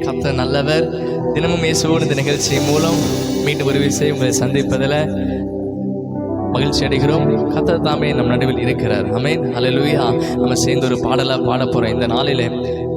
கர்த்தர் நல்லவர். தினமும் இயேசுவோடு இந்த நிகழ்ச்சி மூலம் மீண்டும் ஒரு விஷயம் உங்களை சந்திப்பதில் மகிழ்ச்சி அடைகிறோம். கர்த்தர் தாமே நம் நடுவில் இருக்கிறார். ஆமென், ஹல்லேலூயா. நம்ம சேர்ந்து ஒரு பாடலை பாட போகிறோம். இந்த நாளிலே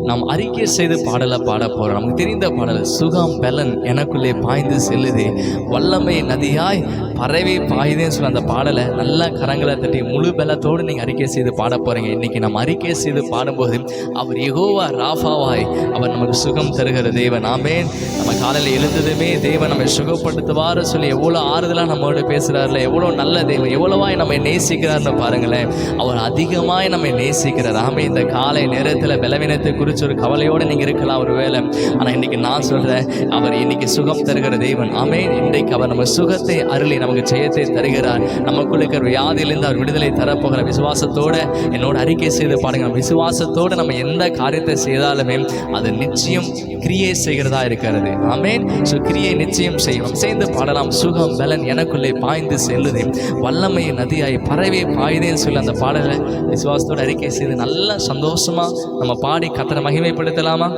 நாம் அறிக்கை செய்து பாடலை பாட போகிறோம். நமக்கு தெரிந்த பாடல், சுகம் பெலன் எனக்குள்ளே பாய்ந்து செல்லுதே, வல்லமை நதியாய் பறவை பாயுதேன்னு சொல்லி அந்த பாடலை நல்லா கரங்களை தட்டி முழு பலத்தோடு நீங்கள் அறிக்கை செய்து பாட போகிறீங்க. இன்றைக்கி நம்ம அறிக்கை செய்து பாடும்போது அவர் யெகோவா ராஃபாவாய் அவர் நமக்கு சுகம் தருகிற தேவன். ஆமென். நம்ம காலையில் எழுந்ததுமே தேவன் நம்மை சுகப்படுத்துவார் சொல்லி எவ்வளோ ஆறுதலாக நம்மளோட பேசுகிறார்ல, எவ்வளோ நல்ல தேவன், எவ்வளவாய் நம்மை நேசிக்கிறார்னு பாருங்களேன். அவர் அதிகமாய் நம்மை நேசிக்கிறார். ஆமென். இந்த காலை நேரத்தில் பலவீனத்தை குறித்து ஒரு கவலையோடு நீங்கள் இருக்கலாம் ஒரு வேலை. ஆனால் இன்றைக்கி நான் சொல்கிறேன், அவர் இன்றைக்கி சுகம் தருகிற தேவன். ஆமென். இன்றைக்கு அவர் நம்ம சுகத்தை அருளி நமக்கு ஜெயத்தை தருகிறார். நமக்குள்ள இருக்கிற வியாதியிலிருந்து அவர் விடுதலை தரப்போகிற விசுவாசத்தோடு என்னோட அறிக்கை செய்து பாருங்க. விசுவாசத்தோடு நம்ம எந்த காரியத்தை செய்தாலுமே அது நிச்சயம் கிரியை செய்கிறதா இருக்கிறது. ஆமென். ஸோ கிரியை நிச்சயம் செய்யணும். சேர்ந்து பாடலாம். சுகம் பலன் எனக்குள்ளே பாய்ந்து செல்லுதே, வல்லமை நதியாய் பறவை பாயுதேன்னு சொல்லி அந்த பாடலை விசுவாசத்தோடு அறிக்கை செய்து நல்லா சந்தோஷமா நம்ம பாடி கர்த்தரை மகிமைப்படுத்தலாமா?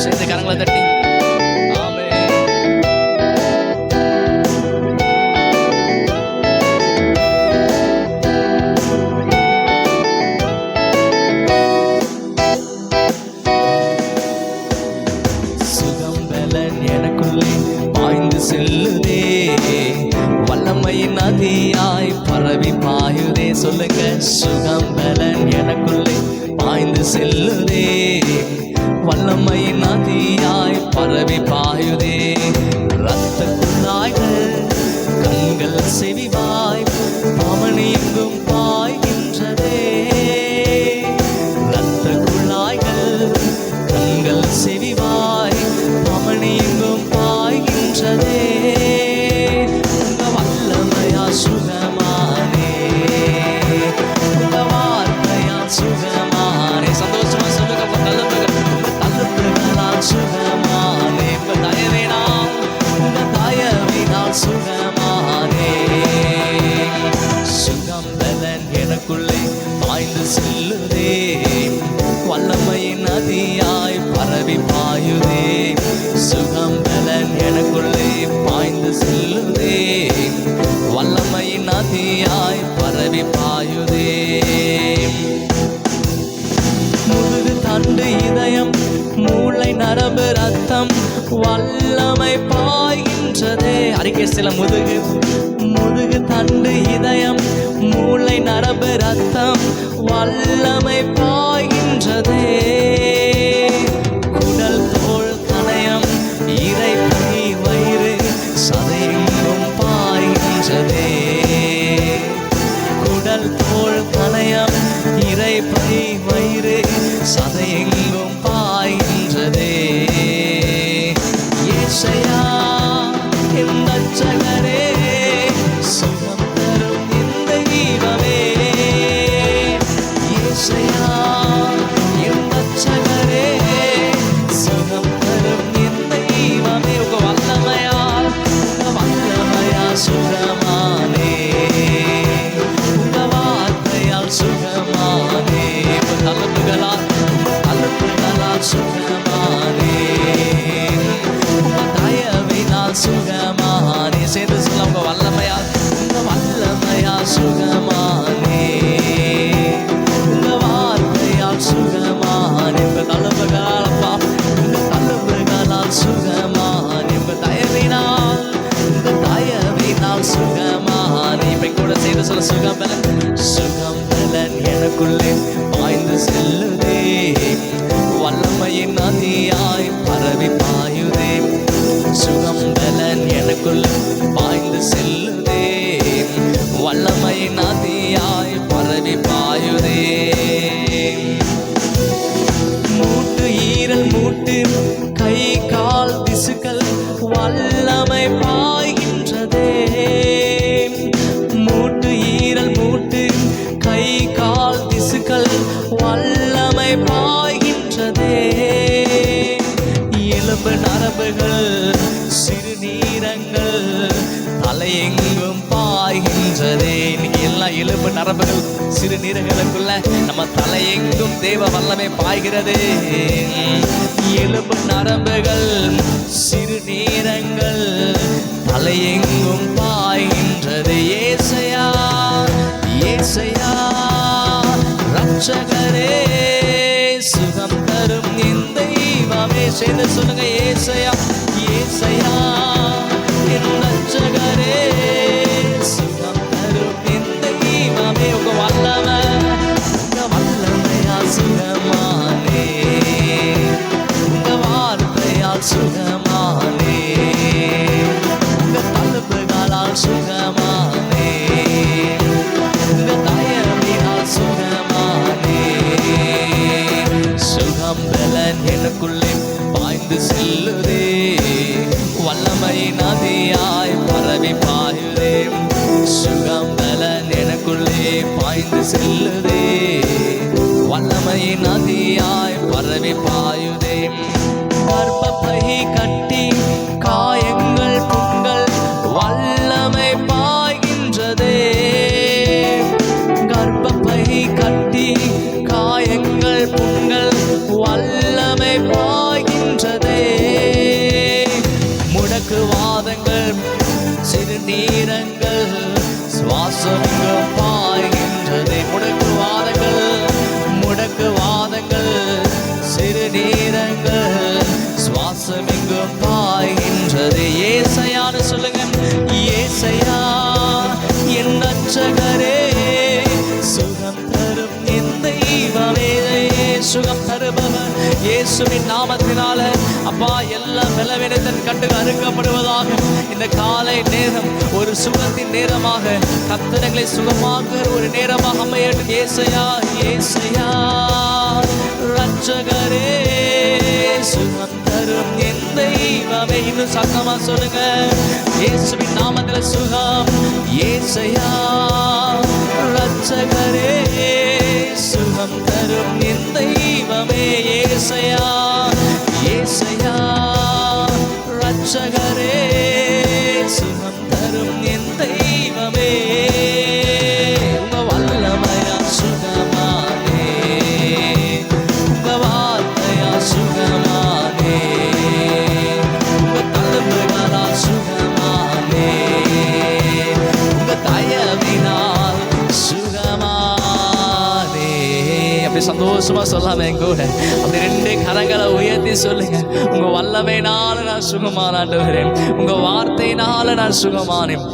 சேர்ந்து கரங்களை தட்டி செல்லுதே, வல்லமை நதியாய் பரவி பாயுதே. சொல்லுங்க, சுகம் பலன் எனக்குள்ளே பாய்ந்து செல்லுதே, வல்லமை நதியாய் பரவி பாயுதே. இரத்த குழாய்கள் கண்கள் செவிவாய் பவனி எங்கும் பாய்கின்றதே. இரத்த குழாய்கள் கண்கள் செவிவாய் பவனி எங்கும் பாய்கின்றதே. உங்க வல்லமையா சுகமானே, உங்க வார்த்தையா சுகமானே. சந்தோஷமா சொல்லுங்க, தள்ளுப்புகளால் சுகமானே, உங்க தயவினால் சுகமானே. சுகம் பலன் எனக்குள்ளே பாய்ந்து செல்லுதே, வல்லமையின் நதியாய் பரவி பாயுதே. சுகம் பலன் எனக்குள்ளே பாய்ந்து செல்லுதே, வல்லமையின் நதியாய் பரவி பாயுதே. முதுகு தண்டு இதயம் மூளை நரம்பு ரத்தம் வல்லமை பாய்கின்றதே. அறிக்கை சில முதுகு தண்டு இதயம் மூளை நரம்பு ரத்தம் வல்லமை பாய்கின்றதே. குடல் தோல் கணையம் இறைப்பை வயிறு சதையெங்கும் பாய்கின்றதே. குடல் தோல் கணையம் இறைப்பை வயிறு சதையெங்கும் பாய்கின்றதே. ஏசையா என் ரட்சகரே, சுகம் தரும் இந்த தெய்வமே. ஏசையா என் ரட்சகரே, சுகம் தரும் இந்த தெய்வமே. உங்க வல்லமையா சுகமானே, உங்க வார்த்தையால் சுகமானே, தள்ளுப்புகளால் சுகமானே, உங்க தயவினால் சுகமானே. சேர்ந்து சொல்ல, உங்க வல்லமையால் சுகமானே, உங்க வார்த்தையால் சுகமானே, உங்க தள்ளுப்புகளால் சுகமானே, உங்க தயவினால் சுகமானே. இப்ப கூட செய்து சொல்ல, சுகம் பலன் எனக்குள்ளே பாய்ந்து செல்லுதே, வல்லமையின் நதியாய் பரவி பாயுதே. சுகம் பலன் எனக்குள்ளே பாய்ந்து செல்லுதே, வல்லமையின் நதியாய் பரவி பாயுதே. மூட்டு ஈரல் மூட்டு கை கால் திசுக்கள் வல்லமை பாய்கின்றதே. மூட்டு ஈரல் மூட்டு கை கால் திசுக்கள் வல்லமை பாய்கின்றதே. எலும்பு நரம்புகள் சிறுநீரங்கள் தலையெங்கும் பாய்கின்றதே. இன்னைக்கு எல்லாம் எலும்பு நரம்புகள் சிறுநீரங்களுக்குள்ள நம்ம தலையெங்கும் தேவ வல்லமை பாய்கிறது. எலும்பு நரம்புகள் சிறுநீரங்கள் தலையெங்கும் பாய்கின்றது. ஏசையா ஏசையா ரட்சகரே சுகம் தரும் என் தெய்வமே. சேர்ந்து சொல்லுங்க, ஏசையா ஏசையா என் ரட்சகரே சுகம் தரும் என் தெய்வமே. உங்க வல்லமையால் சுகமானே, உங்க வார்த்தையால் சுகமானே, உங்க தழும்புகளால் சுகமானே, உங்க தயவினால் சுகமானே. சுகம் பலன் எனக்குள்ளே பாய்ந்து செல்லுதே, வல்லமை நதியாய் பரவி பாயுதே. சுகம் பலன் எனக்குள்ளே பாய்ந்து செல்லுதே, வல்லமை நதியாய் பரவி பாயுதே. கர்ப்பப்பை கட்டி காயங்கள் புண்கள் வல்லமை பாய்கின்றதே. கர்ப்பப்பை கட்டி காயங்கள் புண்கள் வல்லமை பாய்கின்றதே. முடக்குவாதங்கள் சிறுநீரங்கள் சுவாசமெங்கும் பாய்கின்றதே. முடக்குவாதங்கள் சிறுநீரங்கள் சுவாசமெங்கும் பாய்கின்றது. ஏசையான்னு சொல்லுங்க, ஏசையா என் ரட்சகரே சுகம் தரும் என் தெய்வமே. சுகம் தருபவர் இயேசுவின் நாமத்தினால அப்பா எல்லா பலவீனத்தின் கட்டுகள் அறுக்கப்படுவதாக. இந்த காலை நேரம் ஒரு சுகத்தின் நேரமாக, கர்த்தர்களை சுகமாக்குற ஒரு நேரமாக அமையட்டும். ஏசையா ஏசையா ரட்சகரே சுகம் தரும் என் தெய்வமே. இன்னும் சத்தமா சொல்லுங்க, இயேசுவின் நாமத்தில் சுகம். ஏசையா ரட்சகரே சுகம் தரும் என் தெய்வமே. ஏசையா ஏசையா ரட்சகரே சுகம் தரும் என் தெய்வமே. உங்க வல்லமையா சுகமானே, உங்க வார்த்தையா சுகமானே, உங்க தழும்புகளா சுகமானே, உங்க தயவினால் சுகமானே. அப்படி சந்தோஷமா சொல்லாம என் கூட அப்படி ரெண்டு கரங்களை உயர்த்தி சொல்லுங்க, உங்க வல்லமையினால நான் சுகமான ஆண்டவரே, உங்க வார்த்தையினால நான் சுகமானேன்,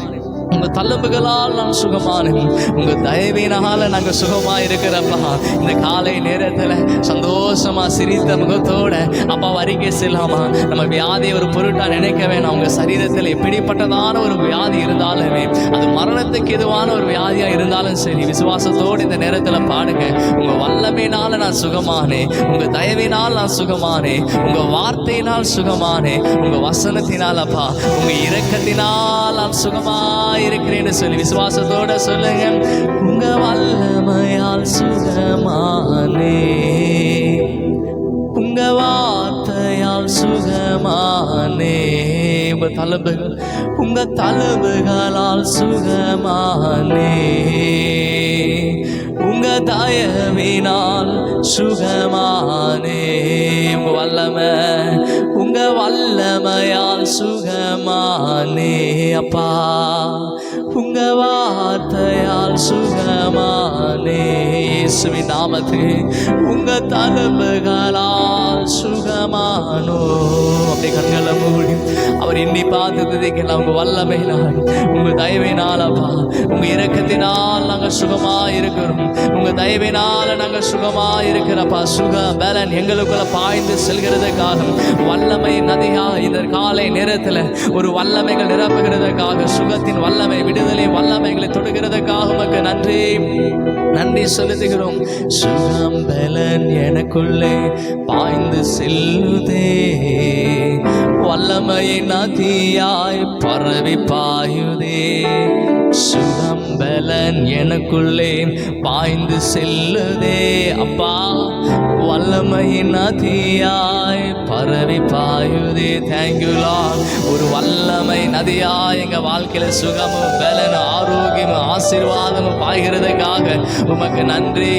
உங்க தழும்புகளால் நான் சுகமானேன், உங்க தயவினால நாங்க சுகமா இருக்கிறப்பா. இந்த காலை நேரத்துல சந்தோஷமா சிரித்த முகத்தோட அப்பா அறிக்கை செல்லாமா. நம்ம வியாதியை ஒரு பொருட்டா நினைக்க வேணாம். உங்க சரீரத்தில் எப்படிப்பட்டதான ஒரு வியாதி இருந்தாலுமே, அது மரணத்துக்கு எதுவான ஒரு வியாதியா இருந்தாலும் சரி, விசுவாசத்தோடு இந்த நேரத்துல பாடுங்க. உங்க வல்லமையினால நான் சுகமானே, உங்க தயவினால் நான் சுகமானே, உங்க வார்த்தையினால் சுகமானே, உங்க வசனத்தினால் அப்பா, உங்க இரக்கத்தினால் நான் சுகமா இருக்கிறேன்னு சொல்லி விசுவாசத்தோட சொல்லுங்க. உங்க வல்லமையால் சுகமானே, உங்க வார்த்தையால் சுகமானே, உங்க தழும்புகளால் சுகமானே, உங்க தயவினால் சுகமானே. உங்க வல்லமையால் சுகமானே அப்பா, உங்க வார்த்தையால் சுகமானே. இயேசுவின் நாமத்தில் உங்க தழும்புகளால் சுகமானோ. அப்படி கண்களை மூடி அவர் எண்ணி பார்த்து துதிக்கலாம். உங்க வல்லமையினால், உங்க தயவினால் அப்பா, உங்க இரக்கத்தினால் நாங்கள் சுகமா இருக்கிறோம். உங்க தயவினால நாங்கள் சுகமா இருக்கிறப்பா. சுக பலன் எங்களுக்குள்ள பாய்ந்து செல்கிறதுக்காக, வல்லமை நதியா இந்த காலை நேரத்தில் ஒரு வல்லமைகள் நிரப்புகிறதுக்காக, சுகத்தின் வல்லமை, விடுதலை வல்லமைகளை தொடுகிறதுக்காக உமக்கு நன்றி நன்றி செலுத்துகிறோம். சுகம் பலன் எனக்குள்ளே பாய்ந்து செல்லுதே, வல்லமை நதியாய் பரவி பாயுதே. சுகம் பலன் எனக்குள்ளே பாய்ந்து செல்லுதே. அப்பா, வல்லமையின் நதியாய் பரவி பாயுதே. Thank you lord. ஒரு வல்லமை நதியாய் எங்க வாழ்க்கையில சுகமும் பலனும் ஆரோக்கியமும் ஆசீர்வாதமும் பாய்கிறதுக்காக உமக்கு நன்றி.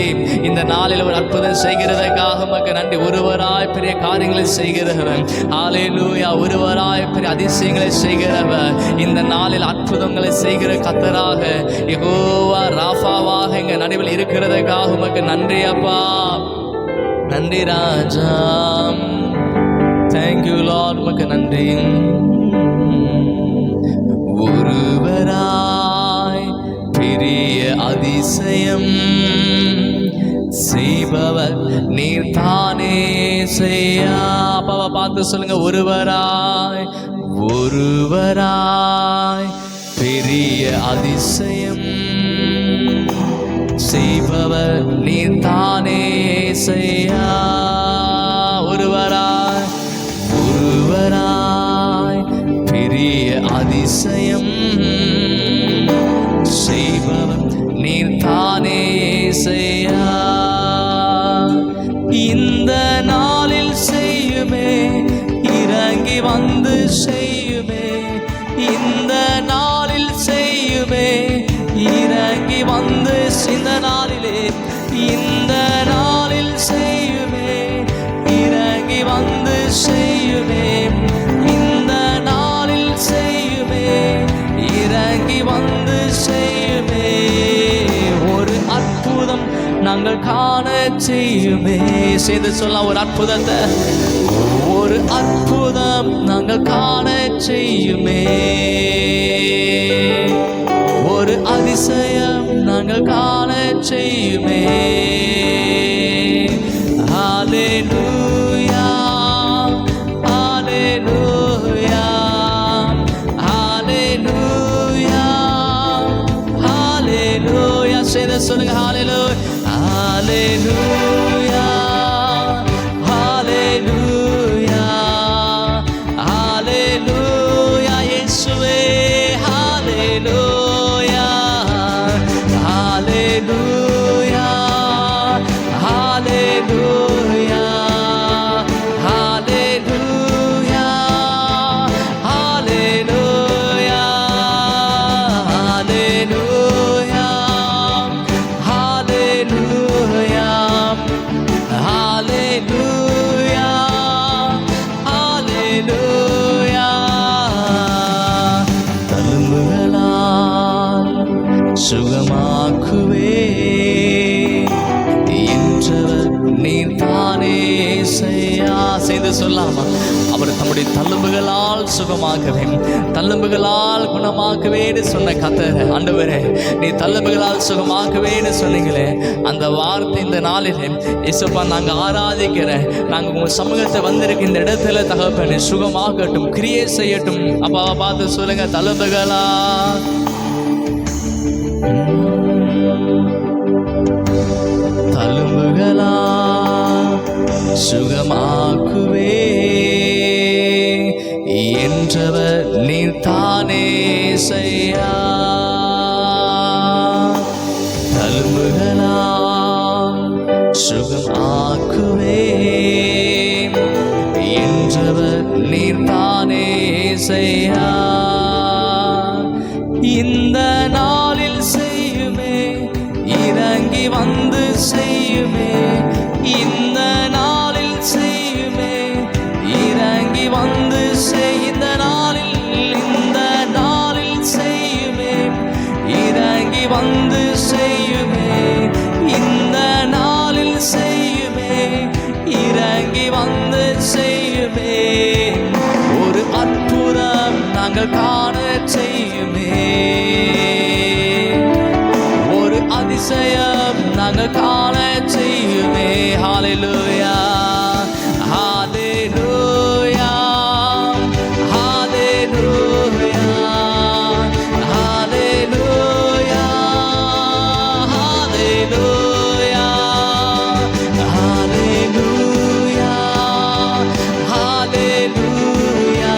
இந்த நாளில் ஒரு அற்புதம் செய்கிறதுக்காக உமக்கு நன்றி. ஒருவராய் பெரிய காரியங்களை செய்கிறவர், ஹல்லேலூயா, ஒருவராய் பெரிய அதிசயங்களை செய்கிறவர், இந்த நாளில் அற்புதங்களை செய்கிற கர்த்தராக யெகோவா ராஃபாவாக எங்க நடுவில் இருக்கிறதுக்காக உமக்கு நன்றி அப்பா. நன்றி ராஜா. Thank you Lord. உமக்கு நன்றி. ஒருவராய் பெரிய அதிசயம் செய்பவர் நீர் தானே செய்யா. அப்பாவை பார்த்து சொல்லுங்க, ஒருவராய் ஒருவராய் பெரிய அதிசயம் செய்பவர் நீர் தானே செய்யா. ஒருவராய் ஒருவராய் பெரிய அதிசயம் செய்பவர் நீர் தானே செய்யா. இந்த நாளில் செய்யுமே, இறங்கி வந்து செய்யுமே. இந்த நாளில் செய்யுமே, இறங்கி வந்து இந்த நாளிலே, இந்த நாளில் செய்யுமே, இறங்கி வந்து செய்யுமே. இந்த நாளில் செய்யுமே, இறங்கி வந்து செய்யுமே. ஒரு அற்புதம் நாங்கள் காண செய்யுமே. செய்து சொல்லலாம் ஒரு அற்புதத்தை. ஒரு அற்புதம் நாங்கள் காண செய்யுமே. ஒரு அதிசயம் நாங்கள் காண செய்யுமே. ஹல்லேலூயா, ஹல்லேலூயா, ஹல்லேலூயா, ஹல்லேலூயா. செய்து சொல்லுங்க, ஹல்லேலூயா, ஹல்லேலூயா, ஹல்லேலூயா, ஹல்லேலூயா. இயேசுவே ஹல்லேலூயா, ஹல்லேலூயா, ஹல்லேலூயா, ஹல்லேலூயா, ஹல்லேலூயா, ஹல்லேலூயா, ஹல்லேலூயா, ஹல்லேலூயா, ஹல்லேலூயா. தழும்புகளால் சுகமாக்குவே என்றவர் நீர் தானே செய்யா. செய்து சொல்லாமா? அவர் தம்முடைய தழும்புகளால் சுகமாக்கவே, தழும்புகளால் குணமாக்குவேன்னு சொன்ன கர்த்தர், ஆண்டவரே நீ தழும்புகளால் சுகமாக்குவேன்னு சொன்னீங்களே, அந்த வார்த்தை இந்த நாளிலே இயேசுப்பா நாங்கள் ஆராதிக்கிற, நாங்கள் உங்கள் சமூகத்தை வந்திருக்க இந்த இடத்துல தகப்பனே சுகமாகட்டும், கிரியை செய்யட்டும். அப்பாவை பார்த்து சொல்லுங்க, தழும்புகளா தழும்புகளா சுகமாக்குவே என்றவர் நீர் தானே செய்யா. தழும்புகளா சுகமாக்குவே என்றவர் நீர் தானே செய்யா. இந்த நாளில் செய்யுமே, இறங்கி வந்து செய்யுமே. இந்த நாளில் செய்யுமே, இறங்கி வந்து செய். இந்த நாளில், இந்த நாளில் செய்யுமே, இறங்கி வந்து செய்யுமே. இந்த நாளில் செய்யுமே, இறங்கி வந்து செய்யுமே. ஒரு அற்புதம் நாங்கள் காண செய்யுமே. ஒரு அதிசயம் நாங்கள் காண செய்யுமே. ஹல்லேலூயா, ஹல்லேலூயா, ஹல்லேலூயா, ஹல்லேலூயா, ஹல்லேலூயா, ஹல்லேலூயா, ஹல்லேலூயா,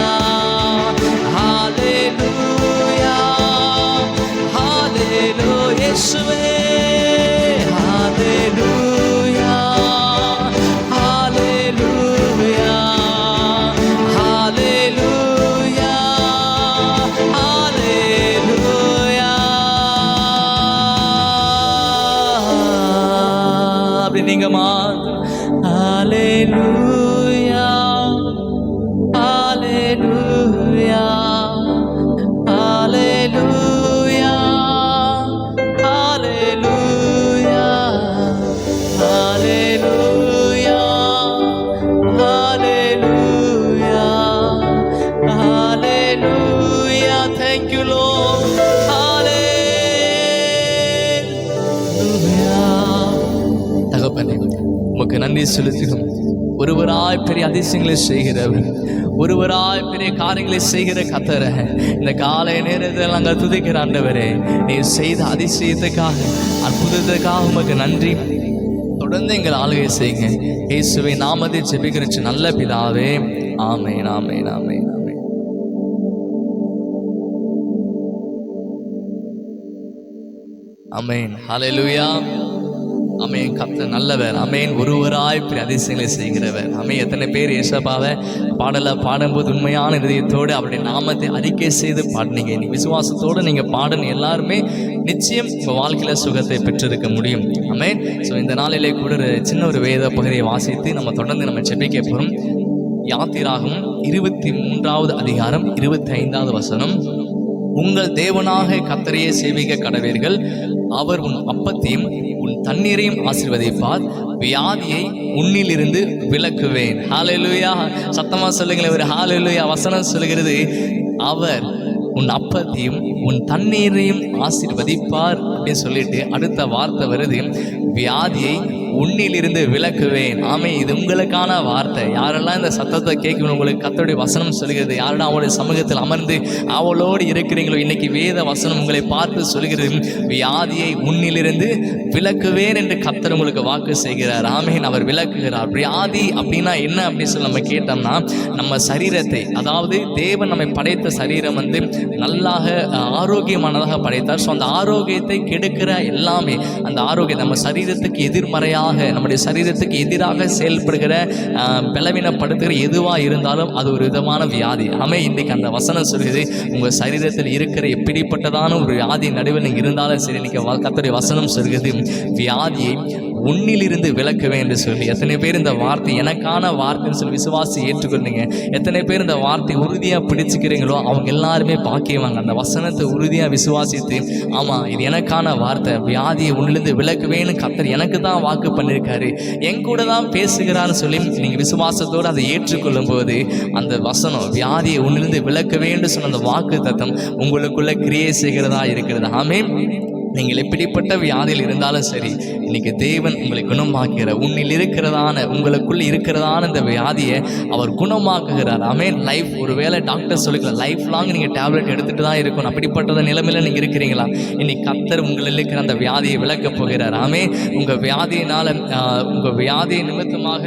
ஹல்லேலூயா, ஹல்லேலூயா. நீங்க மாத்திரம். ஹல்லேலூயா ஹல்லேலூயா ஹல்லேலூயா ஹல்லேலூயா ஹல்லேலூயா ஹல்லேலூயா ஹல்லேலூயா. Thank you Lord. ஹல்லேலூயா. தகப்பனே உமக்கு நன்றி செலுத்துகிறோம். ஒருவராய் பெரிய அதிசயங்களை செய்கிறவர், ஒருவராய் பெரிய காரியங்களை செய்கிற கர்த்தர், இந்த காலை நேரத்தில் நாங்கள் துதிக்கிற ஆண்டவரே, நீ செய்த அதிசயத்துக்காக அற்புதத்துக்காக உமக்கு நன்றி. தொடர்ந்து எங்கள் ஆளுகை செய்யுங்க. இயேசுவை நாமத்தை ஜெபிக்கிற நல்ல பிதாவே, ஆமென் ஆமென் ஆமென் ஆமென். ஆமென். ஹல்லேலூயா. ஆமென். கர்த்தர் நல்லவர். ஆமென். ஒருவராய் பெரிய அதிசயங்களை செய்கிறவர். ஆமென். எத்தனை பேர் ஏசப்பாவை பாடும்போது உண்மையான இதயத்தோடு அவருடைய நாமத்தை அறிக்கை செய்து பாடினீங்க. இன்னைக்கு விசுவாசத்தோடு நீங்கள் பாடணும். எல்லாருமே நிச்சயம் உங்கள் வாழ்க்கையில் சுகத்தை பெற்றிருக்க முடியும். ஆமென். ஸோ இந்த நாளிலே கூட சின்ன ஒரு வேத பகுதியை வாசித்து நம்ம தொடர்ந்து நம்ம ஜெபிக்க போகிறோம். யாத்திராகமம் 23வது அதிகாரம் 25வது வசனம். உங்கள் தேவனாக கர்த்தரையே சேவிக்க கடவீர்கள். அவர் உன் அப்பத்தையும் உன் தண்ணீரையும் ஆசீர்வதிப்பார். வியாதியை உன்னிலிருந்து விலக்குவேன். ஹல்லேலூயா. சத்தமா சொல்லுங்களேன் ஒரு ஹல்லேலூயா. வசனம் சொல்லுகிறது, அவர் உன் அப்பத்தையும் உன் தண்ணீரையும் ஆசீர்வதிப்பார் அப்படின்னு சொல்லிட்டு அடுத்த வார்த்தை வருது, வியாதியை உன்னிலிருந்து விலக்குவேன். ஆமே, இது உங்களுக்கான வார்த்தை. யாரெல்லாம் இந்த சத்தத்தை கேட்கணும், உங்களுக்கு கர்த்தருடைய வசனம் சொல்கிறது, யாரெல்லாம் அவளுடைய சமூகத்தில் அமர்ந்து அவளோடு இருக்கிறீங்களோ, இன்னைக்கு வேத வசனம் உங்களை பார்த்து சொல்கிறது, வியாதியை உன்னிலிருந்து விலக்குவேன் என்று கர்த்தர் உங்களுக்கு வாக்கு செய்கிறார். ஆமேன். அவர் விலக்குகிறார். வியாதி அப்படின்னா என்ன அப்படின்னு சொல்லி நம்ம கேட்டோம்னா, நம்ம சரீரத்தை, அதாவது தேவன் நம்மை படைத்த சரீரம் நல்லாக ஆரோக்கியமானதாக படைத்தார். ஸோ அந்த ஆரோக்கியத்தை கெடுக்கிற எல்லாமே, அந்த ஆரோக்கியம் நம்ம சரீரத்துக்கு எதிர்மறையாக, நம்முடைய சரீரத்துக்கு எதிராக செயல்படுகிற பலவீனப்படுத்துகிற எதுவாக இருந்தாலும் அது ஒரு விதமான வியாதி. ஆமே, இன்றைக்கு அந்த வசனம் சொல்கிறது, உங்கள் சரீரத்தில் இருக்கிற எப்படிப்பட்டதான ஒரு வியாதி நடுவில் நீங்கள் இருந்தாலும் சரி, இன்னைக்கு கர்த்தருடைய வசனம் சொல்கிறது, வியாதியை உன்னிலிருந்து விலக்குவேன் என்று சொல்லி. எத்தனை பேர் இந்த வார்த்தை எனக்கான வார்த்தைன்னு சொல்லி விசுவாசி ஏற்றுக்கொண்டீங்க? எத்தனை பேர் இந்த வார்த்தை உறுதியாக பிடிச்சிக்கிறீங்களோ அவங்க எல்லாருமே பாக்கியவாங்க. அந்த வசனத்தை உறுதியாக விசுவாசித்து, ஆமாம் இது எனக்கான வார்த்தை, வியாதியை உன்னிலிருந்து விலக்குவேன்னு கர்த்தர் எனக்கு தான் வாக்கு பண்ணியிருக்காரு, என் கூட தான் பேசுகிறான்னு சொல்லி நீங்கள் விசுவாசத்தோடு அதை ஏற்றுக்கொள்ளும் போது அந்த வசனம் வியாதியை உன்னிலிருந்து விலக்குவேன்னு சொன்ன அந்த வாக்கு தத்தம் உங்களுக்குள்ள கிரியை செய்கிறதா இருக்கிறது. ஆமென். நீங்கள் எப்படிப்பட்ட வியாதியில் இருந்தாலும் சரி, இன்னைக்கு தேவன் உங்களை குணமாக்குகிற, உன்னில் இருக்கிறதான, உங்களுக்குள்ள இருக்கிறதான இந்த வியாதியை அவர் குணமாக்குகிறார். ஆமென். லைஃப், ஒருவேளை டாக்டர் சொல்லிக்கலாம் லைஃப் லாங் நீங்கள் டேப்லெட் எடுத்துகிட்டு தான் இருக்கணும், அப்படிப்பட்ட நிலைமையில் நீங்கள் இருக்கிறீங்களா? இன்னைக்கு கர்த்தர் உங்களில் இருக்கிற அந்த வியாதியை விலக்கப் போகிறார். ஆமென். உங்கள் வியாதியினால், உங்கள் வியாதி நிமித்தமாக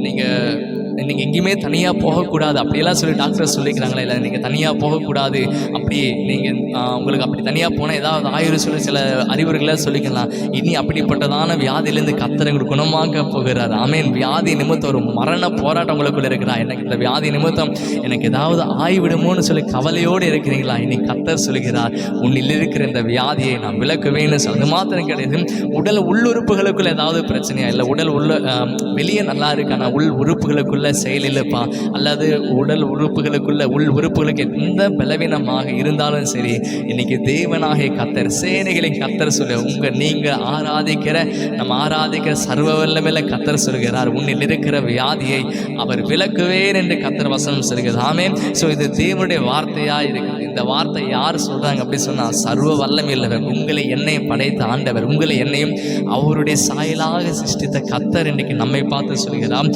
நீங்கள் எங்கேயுமே தனியாக போகக்கூடாது அப்படியெல்லாம் சொல்லி டாக்டர் சொல்லிக்கிறாங்களே, இல்லை நீங்கள் தனியாக போகக்கூடாது, அப்படி நீங்கள் உங்களுக்கு அப்படி தனியாக போனால் ஏதாவது ஆயுறு சொல்லி சில அறிவுரைகளாக சொல்லிக்கலாம். இனி அப்படிப்பட்டதான வியாதியிலேருந்து கர்த்தர் உங்களுக்கு குணமாக்க போகிறார். ஆமென். வியாதி நிமித்தம் ஒரு மரண போராட்டம் உங்களுக்குள்ள இருக்கிறா, எனக்கு இந்த வியாதி நிமித்தம் எனக்கு ஏதாவது ஆய்விடுமோன்னு சொல்லி கவலையோடு இருக்கிறீங்களா? இன்னைக்கு கர்த்தர் சொல்கிறார், உன்னில் இருக்கிற இந்த வியாதியை நான் விலக்குவேன்னு சொல்லி. அது மாத்திரம் கிடையாது, உடல் உள்ளுறுப்புகளுக்குள்ள ஏதாவது பிரச்சனையா, இல்லை உடல் வெளியே நல்லா இருக்கான உள் உறுப்புகளுக்குள்ள செயலில்லைப்பா, அல்லது உடல் உறுப்புகளுக்குள்ள உள் உறுப்புகளுக்கு எந்த பலவீனமாக இருந்தாலும் சரி, இன்னைக்கு தேவனாகிய கர்த்தர், சேனைகளின் கர்த்தர் சொல்ல, நீங்கள் நம்ம ஆராதிக்கிற சர்வ வல்லமையுள்ள கர்த்தர் சொல்கிறார், உன்னில் இருக்கிற வியாதியை அவர் விலக்குவேன் என்று கர்த்தர் வசனம் சொல்கிறது. ஆமென். ஸோ இது தேவனுடைய வார்த்தையாக இருக்குது. இந்த வார்த்தை யார் சொல்கிறாங்க அப்படி சொன்னால், சர்வ வல்லமையுள்ளவர், உங்களை என்னையும் படைத்த ஆண்டவர், உங்களை என்னையும் அவருடைய சாயலாக சிருஷ்டித்த கர்த்தர் இன்னைக்கு நம்மை பார்த்து சொல்கிறார்,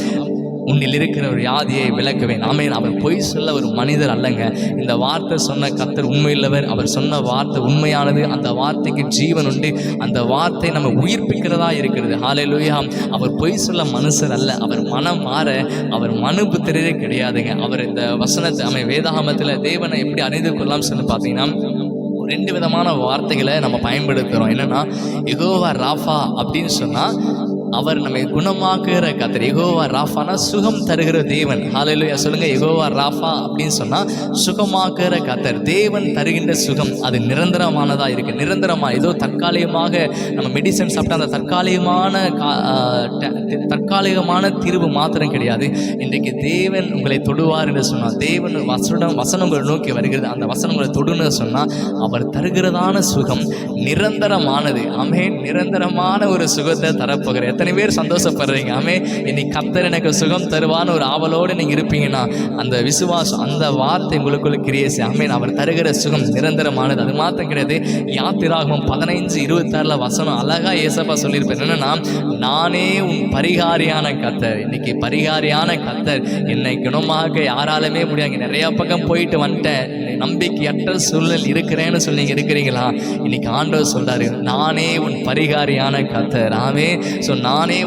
உன்னில் இருக்கிற ஒரு வியாதியை விலக்குவேன். ஆமென். அவர் பொய் சொல்ல ஒரு மனிதர் அல்லங்க. இந்த வார்த்தை சொன்ன கர்த்தர் உண்மையுள்ளவர். அவர் சொன்ன வார்த்தை உண்மையானது. அந்த வார்த்தைக்கு ஜீவன் உண்டு. அந்த வார்த்தை நம்ம உயிர்ப்பிக்கிறதா இருக்கிறது. ஹல்லேலூயா. அவர் பொய் சொல்ல மனுஷர் அல்ல. அவர் மனம் மாற அவர் மனுபுத்திரரே கிடையாதுங்க. அவர் இந்த வசனத்தை வேதாகமத்தில் தேவனை எப்படி அறிந்து கொள்ளலாம் சொல்லி பார்த்தீங்கன்னா, ரெண்டு விதமான வார்த்தைகளை நம்ம பயன்படுத்துகிறோம். என்னென்னா, யெகோவா ராஃபா அப்படின்னு சொன்னால் அவர் நம்மை குணமாக்குகிற கர்த்தர். யெகோவா ராஃபானா சுகம் தருகிற தேவன். ஹல்லேலூயா சொல்லுங்க. யெகோவா ராஃபா அப்படின்னு சொன்னா சுகமாக்குகிற கர்த்தர். தேவன் தருகின்ற சுகம் அது நிரந்தரமானதா இருக்கு. நிரந்தரமா ஏதோ தற்காலிகமாக நம்ம மெடிசன் சாப்பிட்டா அந்த தற்காலிகமான தீர்வு மாத்திரம் கிடையாது. இன்றைக்கு தேவன் உங்களை தொடுவார் என்று சொன்னால், தேவன் வசனம் உங்களை நோக்கி வருகிறது, அந்த வசனம் உங்களை தொடுன்னு சொன்னால் அவர் தருகிறதான சுகம் நிரந்தரமானது. ஆமென். நிரந்தரமான ஒரு சுகத்தை தரப்போகிற எத்தனை பேர் சந்தோஷப்படுறீங்க? ஆமென். இன்னைக்கு கர்த்தர் எனக்கு சுகம் தருவான்னு ஒரு ஆவலோடு நீங்கள் இருப்பீங்கன்னா அந்த விசுவாசம், அந்த வார்த்தை உங்களுக்குள்ள கிரியேசி. ஆமென். அவர் தருகிற சுகம் நிரந்தரமானது. அது மாத்திரம் கிடையாது. யாத்திராகமம் 15:26 வசனம் அழகா ஏசப்பா சொல்லியிருப்பார். என்னன்னா, நானே உன் பரிகாரியான கர்த்தர். இன்னைக்கு பரிகாரியான கர்த்தர் என்னை குணமாக யாராலுமே முடியாது. நிறைய பக்கம் போயிட்டு வந்துட்டேன், நம்பிக்கையற்ற சூழல் இருக்கிறேன்னு சொல்லி இருக்கிறீங்களா? இன்னைக்கு ஆண்டவர் சொல்றாரு, நானே உன் பரிகாரியான கர்த்தர். ஆமே. ஸோ நானே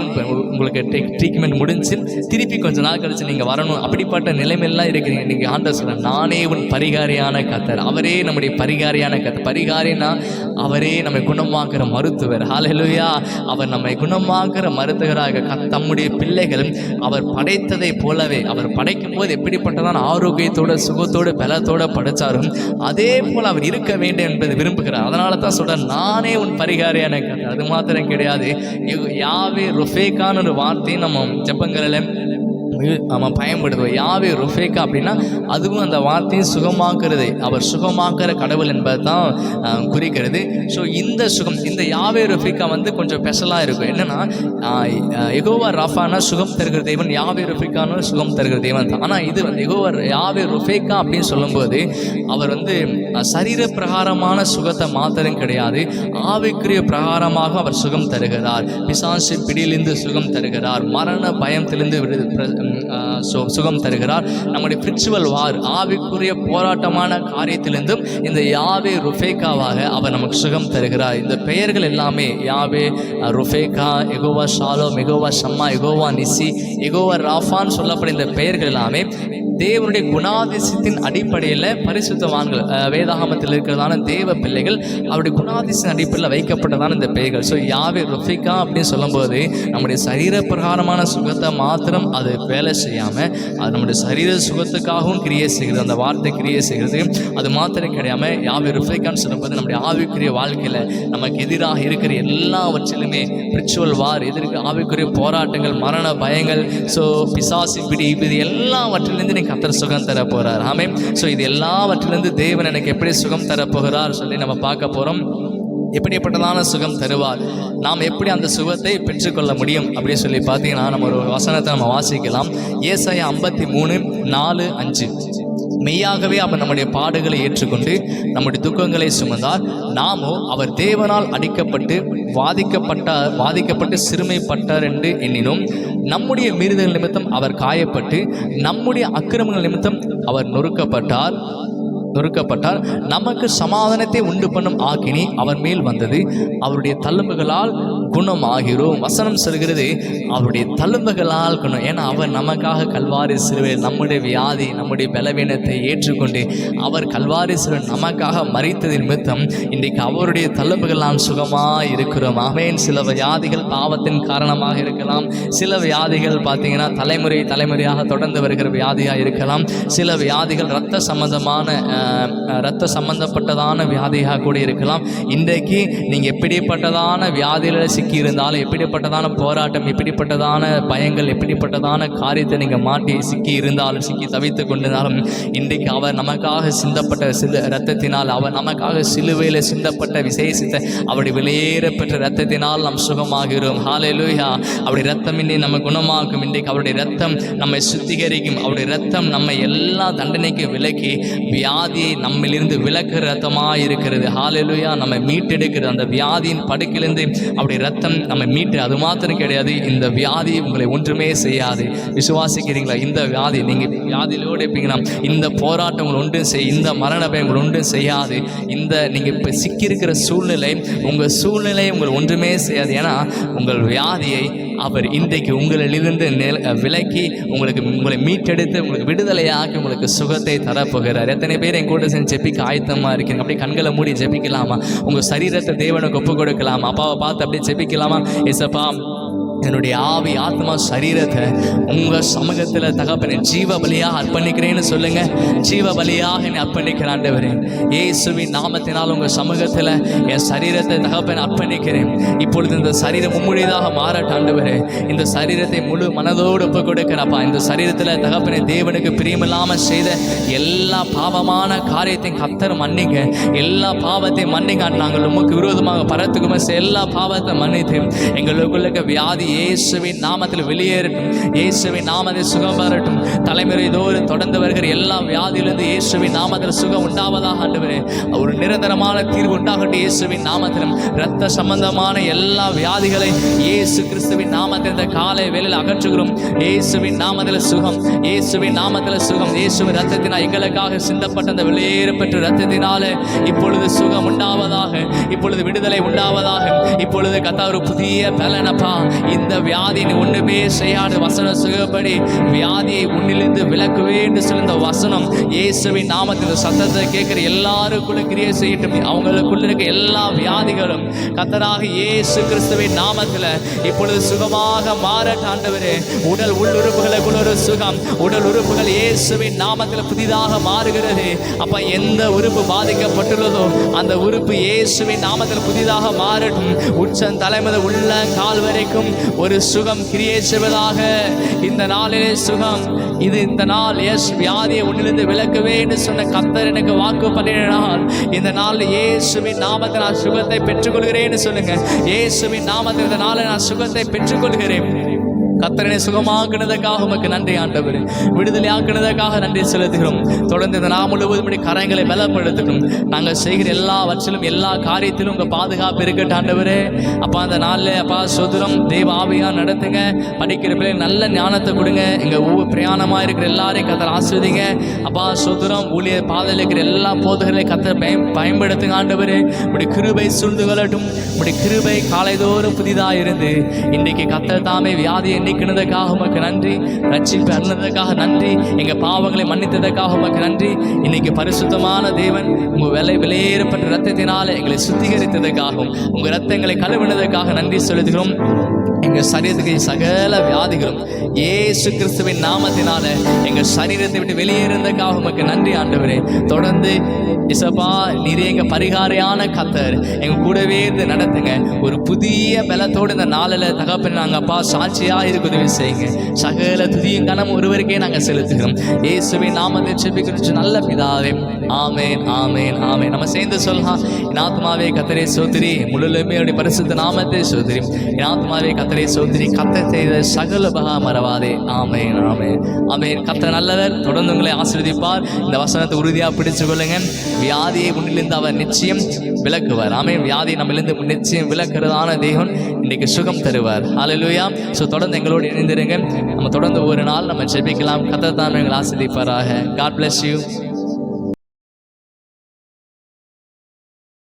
உங்களுக்கு ட்ரீட்மெண்ட் முடிஞ்சு திருப்பி கொஞ்ச நாள் கழிச்சு நீங்கள் வரணும், அப்படிப்பட்ட நிலைமையெல்லாம் இருக்கிறீங்க. இன்னைக்கு ஆண்டவர் சொல்ற, நானே உன் பரிகாரியான கர்த்தர். அவரே நம்முடைய பரிகாரியான கர்த்தர். பரிகாரினா அவரே நம்மை குணமாக்குற மருத்துவர். ஹல்லேலூயா. அவர் நம்மை குணமாக்குற மருத்துவராக தம்முடைய பிள்ளைகள் அவர் படைத்ததை போலவே, அவர் படைக்கும் போது எப்படிப்பட்டதான் ஆரோக்கியத்தோட சுகத்தோடு பலத்தோட படைச்சாரும் அதே போல் அவர் இருக்க வேண்டும் என்பதை விரும்புகிறார். அதனால தான் சொல்ற, நானே உன் பரிகாரியான கர்த்தர். அது மாத்திரம் கிடையாது, யாவே ருஃபேக்கான்னு ஒரு வார்த்தையை நம்ம ஜெபங்களில் பயன்படுத்துவோம். யாவே ருஃபேக்கா அப்படின்னா அதுவும் அந்த வார்த்தையை சுகமாக்குறது, அவர் சுகமாக்குற கடவுள் என்பது தான் குறிக்கிறது. ஸோ இந்த சுகம், இந்த யாவே ருஃபேக்கா கொஞ்சம் ஸ்பெஷலாக இருக்கும். என்னன்னா, யெகோவா ராஃபானா சுகம் தருகிற தேவன், யாவே ருஃபேக்கான சுகம் தருகிற தேவன் தான். ஆனால் இது யெகோவா யாவே ருஃபேக்கா அப்படின்னு சொல்லும்போது அவர் சரீர பிரகாரமான சுகத்தை மாத்திரம் கிடையாது, ஆவிக்குரிய பிரகாரமாக அவர் சுகம் தருகிறார். பிசாசு பிடியிலிருந்து சுகம் தருகிறார், மரண பயத்திலிருந்து சுகம் தருகிறார். நம்முடைய ஸ்பிரிச்சுவல் வார், ஆவிக்குரிய போராட்டமான காரியத்திலிருந்தும் இந்த யாவே ருஃபேக்காவாக அவர் நமக்கு சுகம் தருகிறார். இந்த பெயர்கள் எல்லாமே யாவே ருஃபேக்கா, யெகோவா ஷாலோம், யெகோவா ஷம்மா, யெகோவா நிசி, யெகோவா ராஃபான்னு சொல்லப்படும் இந்த பெயர்கள் எல்லாமே தேவனுடைய குணாதிசயத்தின் அடிப்படையில் பரிசுத்தவான்கள், வேதாகமத்தில் இருக்கிறதான தேவ பிள்ளைகள் அவருடைய குணாதிசய அடிப்படையில் வைக்கப்பட்டதான இந்த பெயர்கள். ஸோ யாவே ருஃபிகா அப்படின்னு சொல்லும்போது நம்முடைய சரீர பிரகாரமான சுகத்தை மாத்திரம் அது வேலை செய்யாமல் அது நம்முடைய சரீர சுகத்துக்காகவும் கிரியை செய்கிறது. அந்த வார்த்தை கிரியை செய்கிறது. அது மாத்திரம் கிடையாமல் யாவே ருஃபிகான்னு சொல்லும்போது நம்முடைய ஆவிக்குரிய வாழ்க்கையில் நமக்கு எதிராக இருக்கிற எல்லாவற்றிலுமே ஸ்பிரிச்சுவல் வார், எதிர்க்கு ஆவிக்குரிய போராட்டங்கள், மரண பயங்கள், ஸோ பிசாசு பிடி, இது எல்லாவற்றிலிருந்து கர்த்தர் சுகம் தர போறார். ஆமென். ஸோ இது எல்லாவற்றிலிருந்து தேவன் எனக்கு எப்படி சுகம் தர போகிறார் சொல்லி நம்ம பார்க்க போறோம். எப்படிப்பட்டதான சுகம் தருவார், நாம் எப்படி அந்த சுகத்தை பெற்றுக்கொள்ள முடியும் அப்படின்னு சொல்லி பார்த்தீங்கன்னா, நம்ம ஒரு வசனத்தை நம்ம வாசிக்கலாம். ஏசாயா 53:4-5. மெய்யாகவே அவர் நம்முடைய பாடுகளை ஏற்றுக்கொண்டு நம்முடைய துக்கங்களை சுமந்தார், நாமோ அவர் தேவனால் அடிக்கப்பட்டு வாதிக்கப்பட்டு சிறுமைப்பட்டார் என்று எண்ணினோம். நம்முடைய மீறுதல் நிமித்தம் அவர் காயப்பட்டு நம்முடைய அக்கிரமங்கள் நிமித்தம் அவர் நொறுக்கப்பட்டார். நமக்கு சமாதானத்தை உண்டு பண்ணும் ஆக்கினி அவர் மேல் வந்தது, அவருடைய தழும்புகளால் குணமாகிறோம். வசனம் சொல்கிறது, அவருடைய தழும்புகளால் குணம். ஏன்னா அவர் நமக்காக கல்வாரி சிலுவையில் நம்முடைய வியாதி, நம்முடைய பலவீனத்தை ஏற்றுக்கொண்டு அவர் கல்வாரி சிலுவையில் நமக்காக மரித்தது நிமித்தம் இன்றைக்கு அவருடைய தழும்புகள் நாம் சுகமாக இருக்கிறோம். ஆமென். சில வியாதிகள் பாவத்தின் காரணமாக இருக்கலாம், சில வியாதிகள் பார்த்தீங்கன்னா தலைமுறையாக தொடர்ந்து வருகிற வியாதியாக இருக்கலாம், சில வியாதிகள் இரத்த சம்பந்தப்பட்டதான வியாதியாக கூட இருக்கலாம். இன்றைக்கு நீங்கள் எப்படிப்பட்டதான வியாதியில் சிக்கி இருந்தாலும், எப்படிப்பட்டதான போராட்டம், எப்படிப்பட்டதான பயங்கள், எப்படிப்பட்டதான காரியத்தை நீங்கள் மாட்டி சிக்கி இருந்தாலும், சிக்கி தவித்து கொண்டிருந்தாலும், இன்றைக்கு அவர் நமக்காக சிந்தப்பட்ட இரத்தத்தினால், அவர் நமக்காக சிலுவையில் சிந்தப்பட்ட விசேஷித்த அவருடைய வெளியேறப்பெற்ற இரத்தத்தினால் நாம் சுகமாகிறோம். ஹல்லேலூயா. அவருடைய இரத்தம் இன்னை நம்ம குணமாக்கும். இன்றைக்கு அவருடைய இரத்தம் நம்மை சுத்திகரிக்கும். அவருடைய இரத்தம் நம்மை எல்லா தண்டனைக்கும் விலக்கி வியாதியை நம்மிலிருந்து விலக்குற ரத்தமாக இருக்கிறது. ஹல்லேலூயா. நம்ம மீட்டெடுக்கிறது. அந்த வியாதியின் படுக்கிலிருந்து அப்படி ரத்தம் நம்ம மீட்டு. அது மாத்திரம் கிடையாது, இந்த வியாதி உங்களை ஒன்றுமே செய்யாது. விசுவாசிக்கிறீங்களா? இந்த வியாதி நீங்கள் வியாதியிலோடு இருப்பீங்கன்னா இந்த போராட்டம் உங்களை ஒன்றும் இந்த மரண பயம் உங்களை ஒன்றும் செய்யாது. இந்த நீங்கள் இப்போ சிக்கியிருக்கிற சூழ்நிலை, உங்கள் சூழ்நிலை உங்களை ஒன்றுமே செய்யாது. ஏன்னா உங்கள் வியாதியை அவர் இன்றைக்கு உங்களிலிருந்து விலக்கி உங்களை மீட்டெடுத்து உங்களுக்கு விடுதலையாக்கி உங்களுக்கு சுகத்தை தரப்போகிறார். எத்தனை பேர் என் கூட சேர்ந்து ஜெபிக்க ஆயத்தமாக இருக்கீங்க? அப்படியே கண்களை மூடி ஜெபிக்கலாமா? உங்கள் சரீரத்தை தேவனுக்கு ஒப்பு கொடுக்கலாமா? அப்பாவை பார்த்து அப்படியே ஜெபிக்கலாமா? ஏசப்பா, என்னுடைய ஆவி ஆத்மா சரீரத்தை உங்க சமூகத்துல தகப்பனே ஜீவ பலியாக அர்ப்பணிக்கிறேன்னு சொல்லுங்க. ஜீவ பலியாக என்னை அர்ப்பணிக்கிறேன் ஆண்டவரே. இயேசுவின் நாமத்தினால் உங்க சமூகத்துல என் சரீரத்தை தகப்பனே அர்ப்பணிக்கிறேன். இப்பொழுது இந்த சரீரம் மும்முடியதாக மாறட்டும் ஆண்டவரே. இந்த சரீரத்தை முழு மனதோடு ஒப்பு கொடுக்கிறப்பா. இந்த சரீரத்துல தகப்பனே தேவனுக்கு பிரியமில்லாம செய்த எல்லா பாவமான காரியத்தையும் கர்த்தர் மன்னிங்க. எல்லா பாவத்தையும் மன்னிங்க. நாங்கள் உமக்கு விரோதமாக பரத்துக்குமே எல்லா பாவத்தை மன்னித்து எங்களுக்குள்ள வியாதி இயேசுவின் நாமத்தில் வெளியேறட்டும். இயேசுவின் நாமத்தில் சுகம் வரட்டும். தலைமுறை தோறும் தொடர்ந்து வருகிற எல்லா வியாதியிலிருந்து இயேசுவின் நாமத்தில் சுகம் உண்டாவதாக ஆண்டவரே. ஒரு நிரந்தரமான தீர்வு உண்டாகட்டும் இயேசுவின் நாமத்திலும். இரத்த சம்பந்தமான எல்லா வியாதிகளை இயேசு கிறிஸ்துவின் நாமத்தில் இந்த காலை வேளையில் அகற்றுகிறோம். இயேசுவின் நாமத்தில் சுகம், இயேசுவின் நாமத்தில் சுகம். இயேசுவின் ரத்தத்தினால் எங்களுக்காக சிந்தப்பட்ட அந்த வெளியேறப்பட்ட ரத்தத்தினால இப்பொழுது சுகம் உண்டாவதாக, இப்பொழுது விடுதலை உண்டாவதாக. இப்பொழுது கர்த்தா ஒரு புதிய பலனப்பா. இந்த வியாதியை ஒண்ணுமே செய்யாத வசனம் சுகப்படி வியாதியை உன்னிலிருந்து விலக்குவே என்று சொல்ல வசனம் இயேசுவின் நாமத்தில் சத்தத்தை கேட்கிற எல்லாருக்குள்ள கிரியை செய்யட்டும். அவங்களுக்குள்ள இருக்க எல்லா வியாதிகளும் கர்த்தராக இயேசு கிறிஸ்துவின் நாமத்தில் இப்பொழுது சுகமாக மாறட்டும் ஆண்டவரே. உடல் உள் உறுப்புகளுக்குள்ள ஒரு சுகம், உடல் உறுப்புகள் இயேசுவின் நாமத்தில் புதிதாக மாறுகிறது. அப்ப எந்த உறுப்பு பாதிக்கப்பட்டுள்ளதோ அந்த உறுப்பு இயேசுவின் நாமத்தில் புதிதாக மாறட்டும். உச்சம் தலைமுதல் உள்ள கால் வரைக்கும் ஒரு சுகம் கிரியை செய்வதாக. இந்த நாளிலே சுகம், இது இந்த நாள் எஸ் வியாதியை உன்னிலிருந்து விலக்குவே என்று சொன்ன கர்த்தர் எனக்கு வாக்கு பண்ணினால் இந்த நாள் இயேசுவின் நாமத்தில் நான் சுகத்தை பெற்றுக்கொள்கிறேன்னு சொல்லுங்க. இயேசுவின் நாமத்தில் இந்த நாளை நான் சுகத்தை பெற்றுக்கொள்கிறேன். கர்த்தரனை சுகமாக்குனதற்காக உமக்கு நன்றி ஆண்டவரே. விடுதலை ஆக்குனதற்காக நன்றி செலுத்துகிறோம். தொடர்ந்து இந்த நாள் முழுவதும் கரங்களை பலப்படுத்தணும். நாங்கள் செய்கிற எல்லாவற்றிலும் எல்லா காரியத்திலும் உங்கள் பாதுகாப்பு இருக்கட்டும் ஆண்டவரே. அப்பா அந்த நாளில் அப்பா சோதரம் தேவ ஆவியா நடத்துங்க. படிக்கிற பிள்ளைங்க நல்ல ஞானத்தை கொடுங்க. எங்கள் பிரயாணமாக இருக்கிற எல்லாரையும் கர்த்தர் ஆசீர்வதிங்க. அப்பா சோதரம் ஊழிய பாதையில் இருக்கிற எல்லா போதகர்களையும் கர்த்தர் பயன்படுத்துங்க ஆண்டவரே. இப்படி கிருபை சூழ்ந்து கொள்ளட்டும். இப்படி கிருபை காலைதோறும் புதிதாக இருந்து இன்றைக்கு கர்த்தர் தாமே வியாதியை நீக்கினதற்காக உமக்கு நன்றி. ரட்சிப்பு அருளதற்காக நன்றி. எங்க பாவங்களை மன்னித்ததற்காக உமக்கு நன்றி. இன்னைக்கு பரிசுத்தமான தேவன் உங்க வெளியேறப்பட்ட ரத்தத்தினால எங்களை சுத்திகரித்ததற்காகவும் உங்க ரத்தங்களை கழுவினதற்காக நன்றி செலுத்துகிறோம். எங்க சரீரத்துக்கு சகல வியாதிகளும் இயேசு கிறிஸ்துவின் நாமத்தினால எங்க சரீரத்தை விட்டு வெளியேறதற்காக உமக்கு நன்றி ஆண்டவரே. தொடர்ந்து இசப்பா நீரே எங்க பரிகாரியான கர்த்தர், எங்க கூடவே இருந்து நடத்துங்க. ஒரு புதிய பலத்தோடு இந்த நாளில் தகப்பன் நாங்கள் அப்பா சாட்சியா இருக்க உதவி செய்யுங்க. சகல துதியும் கனம் ஒருவருக்கே நாங்கள் செலுத்துகிறோம். இயேசுவின் நாமத்தை செபிக்கிறோம் நல்ல பிதாவே. ஆமேன் ஆமேன் ஆமேன். நம்ம சேர்ந்து சொல்லலாம். என் ஆத்மாவே கர்த்தரை சோத்திரி, முழுலுமே அவருடைய பரிசுத்த நாமத்தை சோத்திரி. என் ஆத்மாவே கர்த்தரை சோத்திரி, கர்த்தர் செய்த சகல உபகாரங்களை மறவாதே. ஆமேன் ஆமேன் ஆமேன். கர்த்தர் நல்லவர். தொடர்ந்து உங்களை ஆசீர்வதிப்பார். இந்த வசனத்தை உறுதியாக பிடிச்சு கொள்ளுங்க. வியாதியை முன்னிலிருந்து அவர் நிச்சயம் விலக்குவார். ஆமேன். வியாதியை நம்மிலிருந்து நிச்சயம் விலக்குறதான தேவன் இன்னைக்கு சுகம் தருவார். ஹல்லேலூயா. ஸோ தொடர்ந்து எங்களோடு இணைந்திருங்க. நம்ம தொடர்ந்து ஒரு நாள் நம்ம ஜெபிக்கலாம். கர்த்தர் தாமே எங்களை ஆசீர்வதிப்பாராக. God bless you.